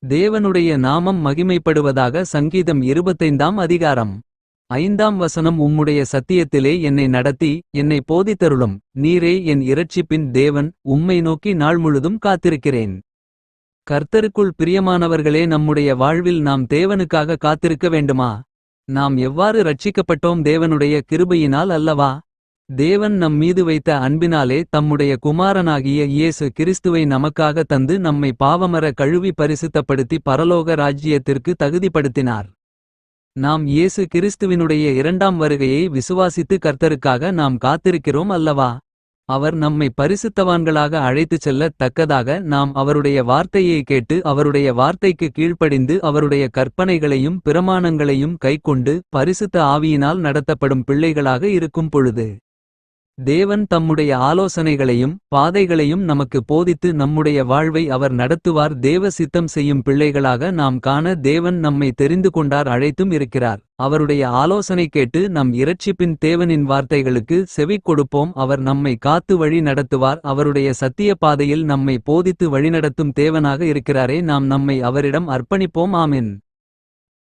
தேவனுடைய நாமம் மகிமைப்படுவதாக. சங்கீதம் 25ஆம் அதிகாரம் 5ஆம் வசனம். உம்முடைய சத்தியத்திலே என்னை நடத்தி என்னை போதித்தருளும். நீரே என் இரட்சிப்பின் தேவன், உம்மை நோக்கி நாள் முழுதும் காத்திருக்கிறேன். கர்த்தருக்குள் பிரியமானவர்களே, நம்முடைய வாழ்வில் நாம் தேவனுக்காக காத்திருக்க வேண்டுமா? நாம் எவ்வாறு ரட்சிக்கப்பட்டோம்? தேவனுடைய கிருபையினால் அல்லவா? தேவன் நம் மீது வைத்த அன்பினாலே தம்முடைய குமாரனாகிய இயேசு கிறிஸ்துவை நமக்காக தந்து நம்மை பாவமற கழுவி பரிசுத்தப்படுத்தி பரலோக ராஜ்யத்திற்கு தகுதிப்படுத்தினார். நாம் இயேசு கிறிஸ்துவினுடைய இரண்டாம் வருகையை விசுவாசித்து கர்த்தருக்காக நாம் காத்திருக்கிறோம் அல்லவா? அவர் நம்மை பரிசுத்தவான்களாக அழைத்துச் செல்லத் தக்கதாக நாம் அவருடைய வார்த்தையை கேட்டு அவருடைய வார்த்தைக்கு கீழ்ப்படிந்து அவருடைய கற்பனைகளையும் பிரமாணங்களையும் கைக்கொண்டு பரிசுத்த ஆவியினால் நடத்தப்படும் பிள்ளைகளாக இருக்கும் பொழுது, தேவன் தம்முடைய ஆலோசனைகளையும் பாதைகளையும் நமக்கு போதித்து நம்முடைய வாழ்வை அவர் நடத்துவார். தேவ சித்தம் செய்யும் பிள்ளைகளாக நாம் காண தேவன் நம்மை தெரிந்து கொண்டார், அழைத்தும் இருக்கிறார். அவருடைய ஆலோசனை கேட்டு நம் இரட்சிப்பின் தேவனின் வார்த்தைகளுக்கு செவிக் கொடுப்போம். அவர் நம்மை காத்து வழி நடத்துவார். அவருடைய சத்திய பாதையில் நம்மை போதித்து வழிநடத்தும் தேவனாக இருக்கிறாரே. நாம் நம்மை அவரிடம் அர்ப்பணிப்போம். ஆமென்.